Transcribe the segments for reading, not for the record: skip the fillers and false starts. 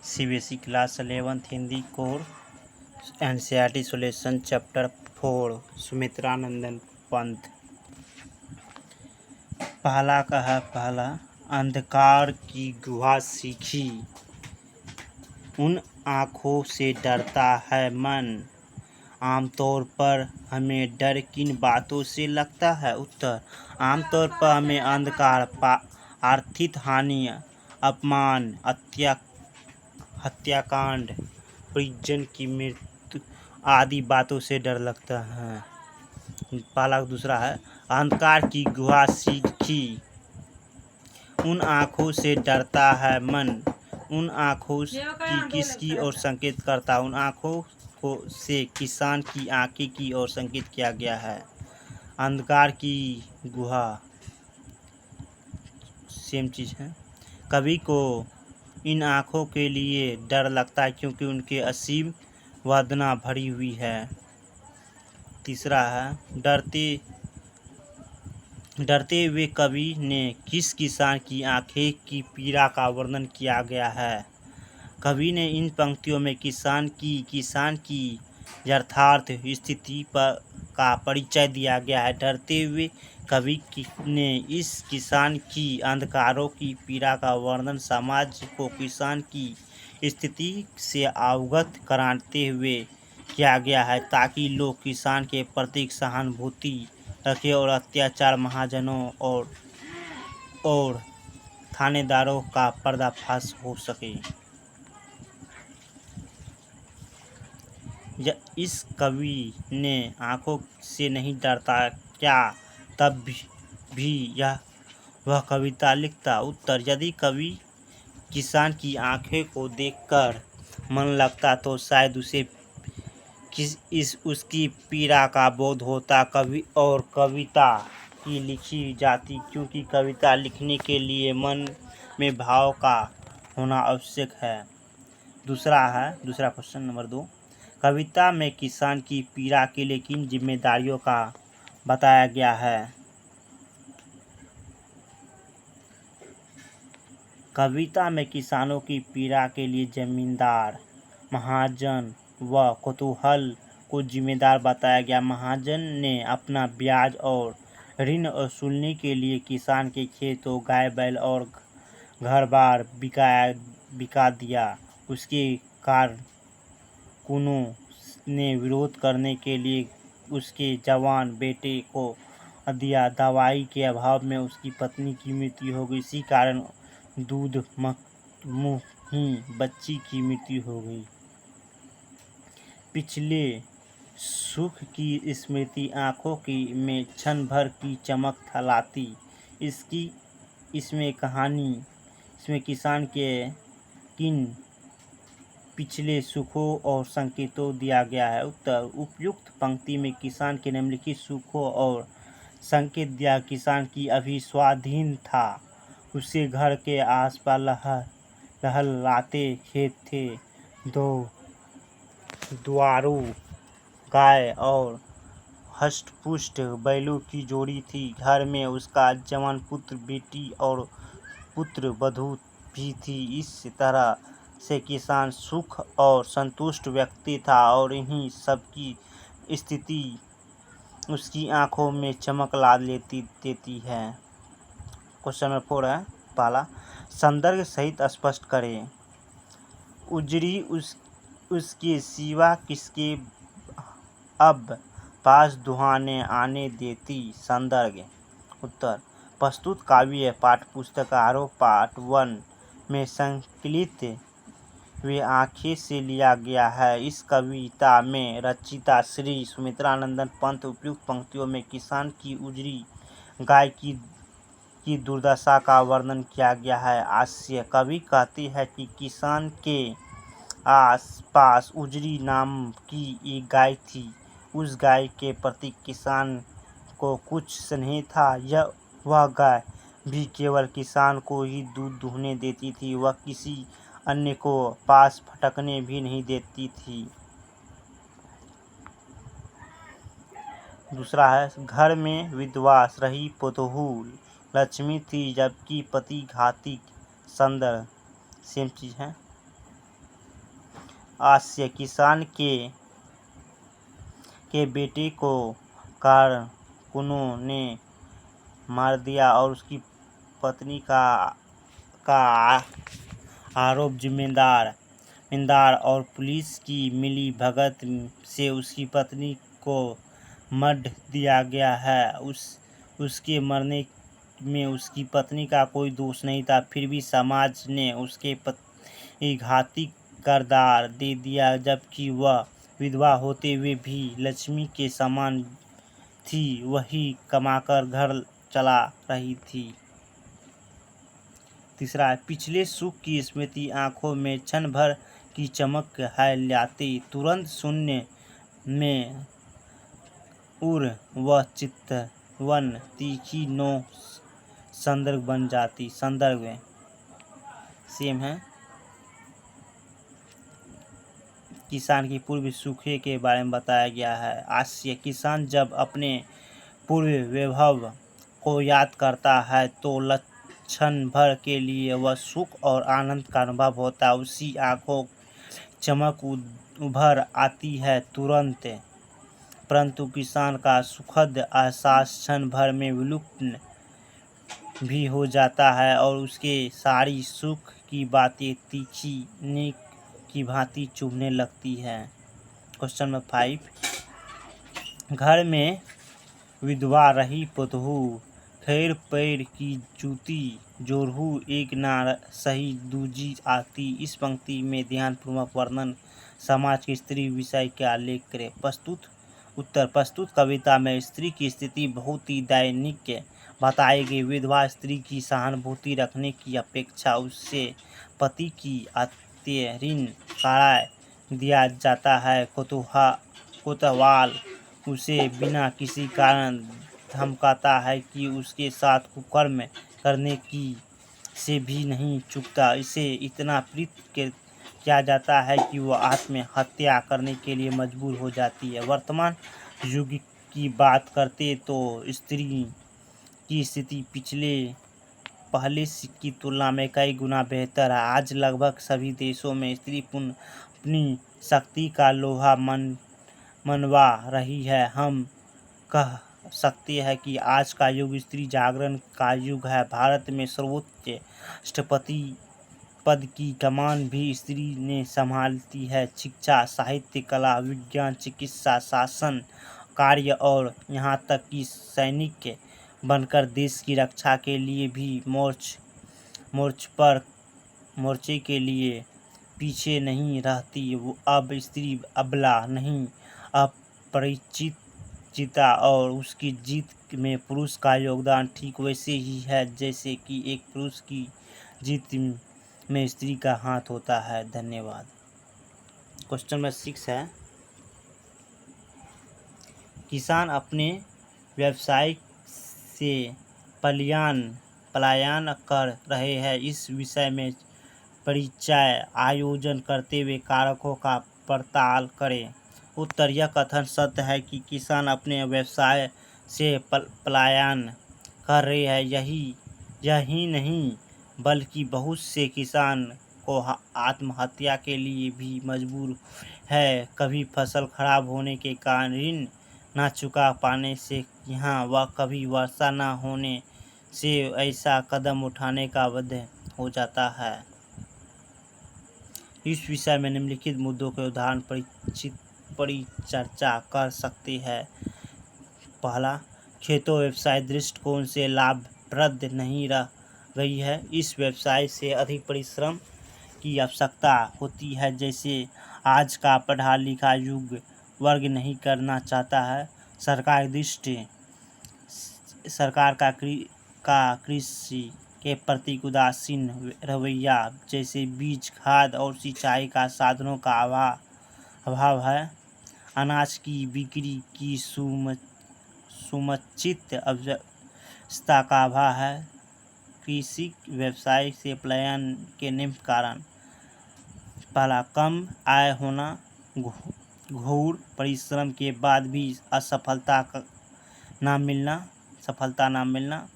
CBSE class 11th Hindi course NCERT solution chapter 4 Sumitranandan Pant. पहला का है पहला, अंधकार की गुहा सीखी, उन आँखों से डरता है मन। आमतौर पर हमें डर किन बातों से लगता है? उत्तर, आमतौर पर हमें अंधकार, आर्थिक हानि, अपमान, हत्याकांड, परिजन की मृत्यु आदि बातों से डर लगता है। पहला दूसरा है, अंधकार की गुहा सीखी, उन आँखों से डरता है मन। उन आँखों की किसकी ओर संकेत करता है? उन आँखों को से किसान की आँखें की ओर संकेत किया गया है। अंधकार की गुहा सेम चीज़ है। कवि को इन आँखों के लिए डर लगता है क्योंकि उनके असीम वेदना भरी हुई है। तीसरा है, डरते हुए कवि ने किस किसान की आँखें की पीड़ा का वर्णन किया गया है? कवि ने इन पंक्तियों में किसान की यथार्थ स्थिति का परिचय दिया गया है। डरते हुए कवि ने इस किसान की अंधकारों की पीड़ा का वर्णन समाज को किसान की स्थिति से अवगत कराते हुए किया गया है, ताकि लोग किसान के प्रति सहानुभूति रखें और अत्याचार महाजनों और थानेदारों का पर्दाफाश हो सके। इस कवि ने आँखों से नहीं डरता क्या तब भी वह कविता लिखता? उत्तर, यदि कवि किसान की आँखें को देखकर मन लगता तो शायद उसे उसकी पीड़ा का बोध होता और कविता की लिखी जाती, क्योंकि कविता लिखने के लिए मन में भाव का होना आवश्यक है। दूसरा क्वेश्चन नंबर 2, कविता में किसान की पीड़ा के लिए किन जिम्मेदारियों का बताया गया है? कविता में किसानों की पीड़ा के लिए जमींदार, महाजन व कुतूहल को जिम्मेदार बताया गया। महाजन ने अपना ब्याज और ऋण वसूलने के लिए किसान के खेतों, गाय बैल और घर बार बिका दिया। उसके कारकुनों ने विरोध करने के लिए उसके जवान बेटे को दिया। दवाई के अभाव में उसकी पत्नी की मृत्यु हो गई। इसी कारण दूध मुही बच्ची की मृत्यु हो गई। पिछले सुख की स्मृति आँखों में क्षण भर की चमक लाती। इसमें किसान के किन पिछले सुखों और संकेतों दिया गया है? उत्तर, उपयुक्त पंक्ति में किसान के निम्नलिखित सुखों और संकेत दिया। किसान की अभी स्वाधीन था, उसके घर के आसपास लहलहाते खेत थे, 2 दुधारू गाय और हष्टपुष्ट बैलों की जोड़ी थी। घर में उसका जवान पुत्र, बेटी और पुत्रवधू भी थी। इस तरह से किसान सुख और संतुष्ट व्यक्ति था और इन्हीं सबकी स्थिति उसकी आंखों में चमक ला देती है। क्वेश्चन नंबर 4 है, पहला, संदर्भ सहित स्पष्ट करें। उजड़ी उसके सिवा किसके अब पास दुहाने आने देती? संदर्भ। उत्तर, प्रस्तुत काव्य पाठ्यपुस्तकारों पार्ट 1 में संकलित वे आँखें से लिया गया है। इस कविता में रचयिता श्री सुमित्रानंदन पंत उपयुक्त पंक्तियों में किसान की उजड़ी गाय की दुर्दशा का वर्णन किया गया है। हास्य, कवि कहते हैं कि किसान के आस-पास उजड़ी नाम की एक गाय थी। उस गाय के प्रति किसान को कुछ स्नेह था। वह गाय भी केवल किसान को ही दूध दूहने देती थी, वह किसी अन्य को पास फटकने भी नहीं देती थी। दूसरा है, घर में विधवा रही पतोहू लक्ष्मी थी, जबकि पति घाती। संदर्भ सेम चीज़ है। आस्य किसान के बेटे को कारकुनों ने मार दिया और उसकी पत्नी का आरोप जिम्मेदार और पुलिस की मिली भगत से उसकी पत्नी को मर दिया गया है। उसके मरने में उसकी पत्नी का कोई दोष नहीं था, फिर भी समाज ने उसके पति घाती करार दे दिया, जबकि वह विधवा होते हुए भी लक्ष्मी के समान थी, वही कमाकर घर चला रही थी। तीसरा है, पिछले सुख की स्मृति आंखों में क्षण भर की चमक है लाती, तुरंत शून्य में उर वह चितवन तीखी नो संदर्भ बन जाती। संदर्भ सेम है। किसान की पूर्व सुखे के बारे में बताया गया है। आस्य किसान जब अपने पूर्व वैभव को याद करता है तो क्षण भर के लिए वह सुख और आनंद का अनुभव होता है, उसी आंखों चमक उभर आती है तुरंत, परंतु किसान का सुखद एहसास क्षण भर में विलुप्त भी हो जाता है और उसके सारी सुख की बातें तीखी नीक की भांति चुभने लगती है। क्वेश्चन नंबर 5, घर में विधवा रही पतोहू, खैर पैर की जूती जोरहू, एक ना सही दूजी आती। इस पंक्ति में ध्यानपूर्वक वर्णन समाज के स्त्री विषय का लेख करें। उत्तर प्रस्तुत कविता में स्त्री की स्थिति बहुत ही दैनिक बताई गई। विधवा स्त्री की सहानुभूति रखने की अपेक्षा उससे पति की ऋण करार दिया जाता है। कोतवाल उसे बिना किसी कारण धमकाता है कि उसके साथ कुकर्म करने की से भी नहीं चूकता। इसे इतना प्रीत किया जाता है कि वह आत्महत्या करने के लिए मजबूर हो जाती है। वर्तमान युग की बात करते तो स्त्री की स्थिति पहले की तुलना में कई गुना बेहतर है। आज लगभग सभी देशों में स्त्री अपनी शक्ति का लोहा मनवा रही है। हम कह सकते हैं कि आज का युग स्त्री जागरण का युग है। भारत में सर्वोच्च राष्ट्रपति पद की कमान भी स्त्री ने संभालती है। शिक्षा, साहित्य, कला, विज्ञान, चिकित्सा, शासन कार्य और यहाँ तक कि सैनिक बनकर देश की रक्षा के लिए भी मोर्चे के लिए पीछे नहीं रहती। अब स्त्री अबला नहीं, अपरिचिता और उसकी जीत में पुरुष का योगदान ठीक वैसे ही है जैसे कि एक पुरुष की जीत में स्त्री का हाथ होता है। धन्यवाद। क्वेश्चन नंबर 6 है, किसान अपने व्यवसाय से पलायन कर रहे हैं, इस विषय में परिचय आयोजन करते हुए कारकों का पड़ताल करें। उत्तर, यह कथन सत्य है कि किसान अपने व्यवसाय से पलायन कर रहे हैं। यही नहीं बल्कि बहुत से किसान को आत्महत्या के लिए भी मजबूर है। कभी फसल खराब होने के कारण ऋण न चुका पाने से यहाँ व कभी वर्षा न होने से ऐसा कदम उठाने का बाध्य हो जाता है। इस विषय में निम्नलिखित मुद्दों के उदाहरण परिचर्चा कर सकते हैं। पहला, खेतों व्यवसाय दृष्टिकोण से लाभप्रद नहीं रह गई है। इस व्यवसाय से अधिक परिश्रम की आवश्यकता होती है, जैसे आज का पढ़ा लिखा युग वर्ग नहीं करना चाहता है। सरकार का कृषि के प्रति उदासीन रवैया, जैसे बीज, खाद और सिंचाई का साधनों का अभाव है। अनाज की बिक्री की समुचित व्यवस्था का अभाव है। कृषि व्यवसाय से पलायन के निम्न कारण। पहला, कम आय होना, घोर परिश्रम के बाद भी सफलता ना मिलना,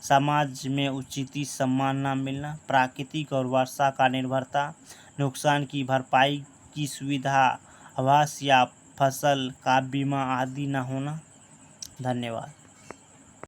समाज में उचित सम्मान न मिलना, प्राकृतिक और वर्षा का निर्भरता, नुकसान की भरपाई की सुविधा, आवास या फसल का बीमा आदि न होना। धन्यवाद।